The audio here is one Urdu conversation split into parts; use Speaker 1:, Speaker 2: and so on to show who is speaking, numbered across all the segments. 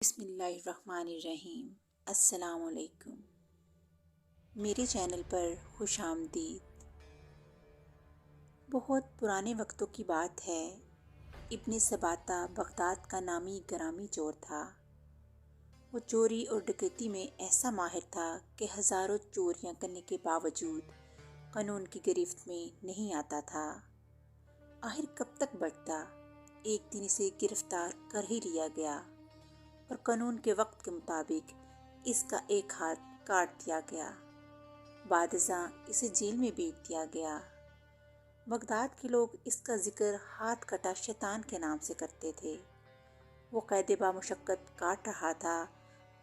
Speaker 1: بسم اللہ الرحمن الرحیم۔ السلام علیکم، میرے چینل پر خوش آمدید۔ بہت پرانے وقتوں کی بات ہے، ابن سباتہ بغداد کا نامی گرامی چور تھا۔ وہ چوری اور ڈکیتی میں ایسا ماہر تھا کہ ہزاروں چوریاں کرنے کے باوجود قانون کی گرفت میں نہیں آتا تھا۔ آخر کب تک بچتا؟ ایک دن اسے گرفتار کر ہی لیا گیا اور قانون کے وقت کے مطابق اس کا ایک ہاتھ کاٹ دیا گیا۔ بعد ازاں اسے جیل میں بیچ دیا گیا۔ بغداد کے لوگ اس کا ذکر ہاتھ کٹا شیطان کے نام سے کرتے تھے۔ وہ قید بامشقت کاٹ رہا تھا۔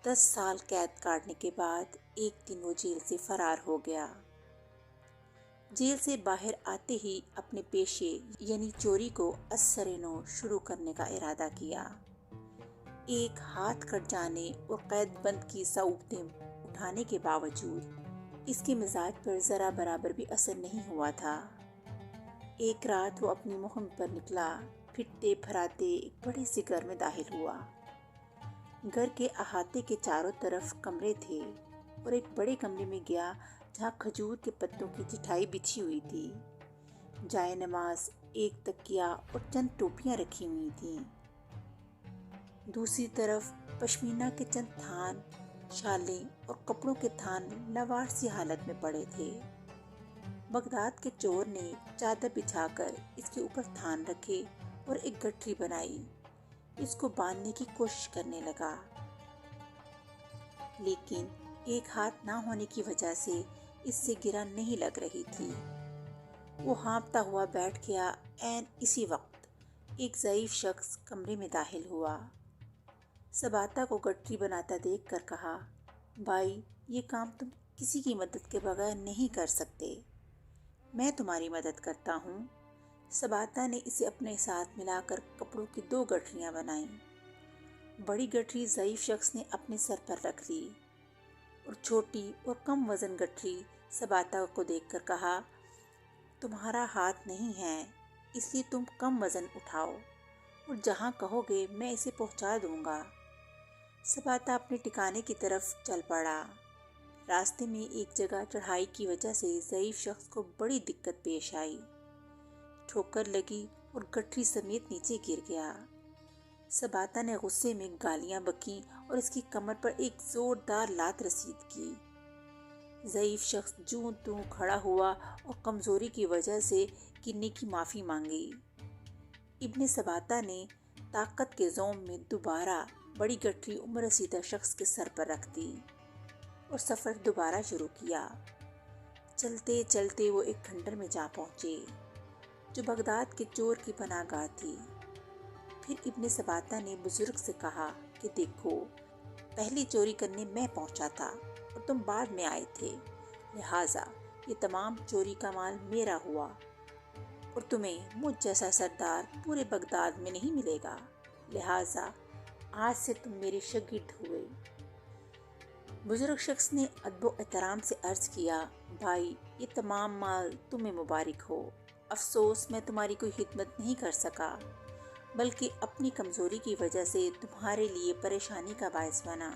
Speaker 1: 10 سال قید کاٹنے کے بعد ایک دن وہ جیل سے فرار ہو گیا۔ جیل سے باہر آتے ہی اپنے پیشے یعنی چوری کو از سر نو شروع کرنے کا ارادہ کیا۔ ایک ہاتھ کٹ جانے اور قید بند کی صعوبتیں اٹھانے کے باوجود اس کے مزاج پر ذرا برابر بھی اثر نہیں ہوا تھا۔ ایک رات وہ اپنی مہم پر نکلا، پھرتے پھراتے ایک بڑے سے گھر میں داخل ہوا۔ گھر کے احاطے کے چاروں طرف کمرے تھے اور ایک بڑے کمرے میں گیا جہاں کھجور کے پتوں کی چٹائی بچھی ہوئی تھی۔ جائے نماز، ایک تکیہ اور چند ٹوپیاں رکھی ہوئی تھیں۔ دوسری طرف پشمینہ کے چند تھان، شالیں اور کپڑوں کے تھان لوار سی حالت میں پڑے تھے۔ بغداد کے چور نے چادر بچھا کر اس کے اوپر تھان رکھے اور ایک گٹھری بنائی۔ اس کو باندھنے کی کوشش کرنے لگا، لیکن ایک ہاتھ نہ ہونے کی وجہ سے اس سے گرا نہیں لگ رہی تھی۔ وہ ہانپتا ہوا بیٹھ گیا۔ عین اسی وقت ایک ضعیف شخص کمرے میں داخل ہوا۔ سباتہ کو گٹھری بناتا دیکھ کر کہا، بھائی، یہ کام تم کسی کی مدد کے بغیر نہیں کر سکتے، میں تمہاری مدد کرتا ہوں۔ سباتہ نے اسے اپنے ساتھ ملا کر کپڑوں کی 2 گٹھریاں بنائیں۔ بڑی گٹھری ضعیف شخص نے اپنے سر پر رکھ لی اور چھوٹی اور کم وزن گٹھری سباتہ کو دیکھ کر کہا، تمہارا ہاتھ نہیں ہے، اس لیے تم کم وزن اٹھاؤ اور جہاں کہو گے میں اسے پہنچا دوں گا۔ سباتہ اپنے ٹھکانے کی طرف چل پڑا۔ راستے میں ایک جگہ چڑھائی کی وجہ سے ضعیف شخص کو بڑی دقت پیش آئی۔ ٹھوکر لگی اور گٹھری سمیت نیچے گر گیا۔ سباتہ نے غصے میں گالیاں بکیں اور اس کی کمر پر ایک زوردار لات رسید کی۔ ضعیف شخص جوں توں کھڑا ہوا اور کمزوری کی وجہ سے گرنے کی معافی مانگی۔ ابن سباتہ نے طاقت کے زوم میں دوبارہ بڑی گٹھری عمر رسیدہ شخص کے سر پر رکھ دی اور سفر دوبارہ شروع کیا۔ چلتے چلتے وہ ایک کھنڈر میں جا پہنچے جو بغداد کے چور کی پناہ گاہ تھی۔ پھر ابن سباتہ نے بزرگ سے کہا کہ دیکھو، پہلی چوری کرنے میں پہنچا تھا اور تم بعد میں آئے تھے، لہٰذا یہ تمام چوری کا مال میرا ہوا اور تمہیں مجھ جیسا سردار پورے بغداد میں نہیں ملے گا، لہٰذا آج سے تم میرے شاگرد ہوئے۔ بزرگ شخص نے ادب و احترام سے عرض کیا، بھائی، یہ تمام مال تمہیں مبارک ہو۔ افسوس میں تمہاری کوئی خدمت نہیں کر سکا، بلکہ اپنی کمزوری کی وجہ سے تمہارے لیے پریشانی کا باعث بنا،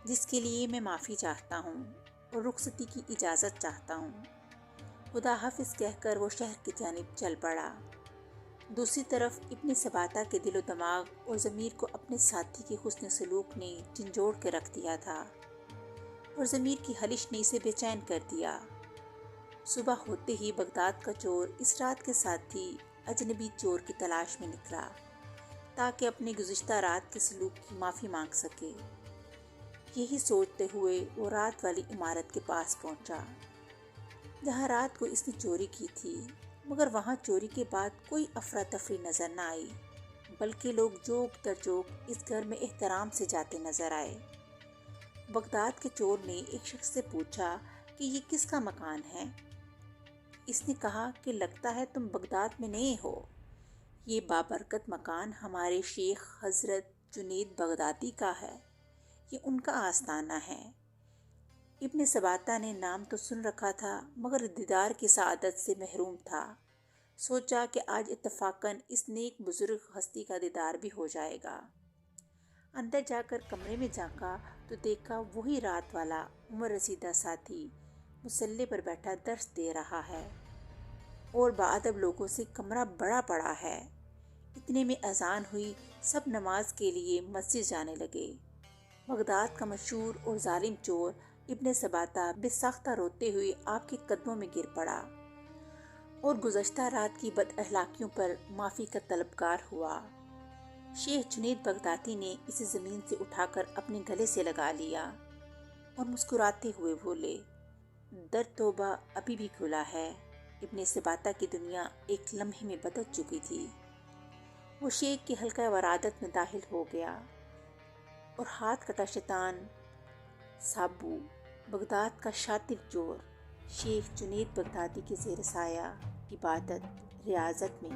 Speaker 1: جس کے لیے میں معافی چاہتا ہوں اور رخصتی کی اجازت چاہتا ہوں۔ خدا حافظ کہہ کر وہ شہر کی جانب چل پڑا۔ دوسری طرف ابن سباتہ کے دل و دماغ اور ضمیر کو اپنے ساتھی کے حسن سلوک نے جھنجھوڑ کے رکھ دیا تھا اور ضمیر کی خلش نے اسے بے چین کر دیا۔ صبح ہوتے ہی بغداد کا چور اس رات کے ساتھی اجنبی چور کی تلاش میں نکلا تاکہ اپنے گزشتہ رات کے سلوک کی معافی مانگ سکے۔ یہی سوچتے ہوئے وہ رات والی عمارت کے پاس پہنچا جہاں رات کو اس نے چوری کی تھی، مگر وہاں چوری کے بعد کوئی افراتفری نظر نہ آئی، بلکہ لوگ جوک در جوک اس گھر میں احترام سے جاتے نظر آئے۔ بغداد کے چور نے ایک شخص سے پوچھا کہ یہ کس کا مکان ہے؟ اس نے کہا کہ لگتا ہے تم بغداد میں نئے ہو، یہ بابرکت مکان ہمارے شیخ حضرت جنید بغدادی کا ہے، یہ ان کا آستانہ ہے۔ ابن سباتہ نے نام تو سن رکھا تھا مگر دیدار کی سعادت سے محروم تھا۔ سوچا کہ آج اتفاقاً اس نیک بزرگ ہستی کا دیدار بھی ہو جائے گا۔ اندر جا کر کمرے میں جھانکا تو دیکھا وہی رات والا عمر رسیدہ ساتھی مسلح پر بیٹھا درس دے رہا ہے اور باادب لوگوں سے کمرہ بڑا پڑا ہے۔ اتنے میں اذان ہوئی، سب نماز کے لیے مسجد جانے لگے۔ بغداد کا مشہور اور ظالم چور ابن سباتہ بے ساختہ روتے ہوئے آپ کے قدموں میں گر پڑا اور گزشتہ رات کی بد اخلاقیوں پر معافی کا طلبگار ہوا۔ شیخ جنید بغدادی نے اسے زمین سے اٹھا کر اپنے گلے سے لگا لیا اور مسکراتے ہوئے بولے، در توبہ ابھی بھی کھلا ہے۔ ابن سباتہ کی دنیا ایک لمحے میں بدل چکی تھی۔ وہ شیخ کے حلقہ ورادت میں داخل ہو گیا اور ہاتھ کٹا شیطان سابو، بغداد کا شاطر چور، شیخ جنید بغدادی کے زیر سایہ عبادت ریاضت میں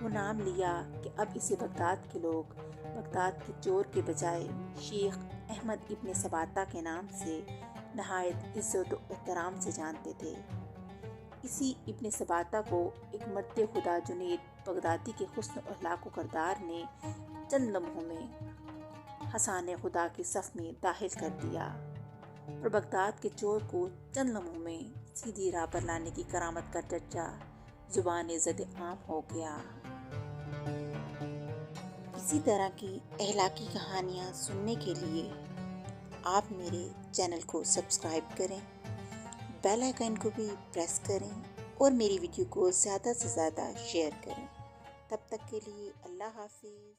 Speaker 1: وہ نام لیا کہ اب اسے بغداد کے لوگ بغداد کے چور کے بجائے شیخ احمد ابن سباتہ کے نام سے نہایت عزت و احترام سے جانتے تھے۔ اسی ابن سباتہ کو ایک مرد خدا جنید بغدادی کے حسن و اخلاق و کردار نے چند لمحوں میں حسان خدا کی صف میں داخل کر دیا اور بغداد کے چور کو چند لمحوں میں سیدھی راہ پر لانے کی کرامت کا چرچا زبان زد عام ہو گیا۔ اسی طرح کی اخلاقی کہانیاں سننے کے لیے آپ میرے چینل کو سبسکرائب کریں، بیل آئیکن کو بھی پریس کریں اور میری ویڈیو کو زیادہ سے زیادہ شیئر کریں۔ تب تک کے لیے اللہ حافظ۔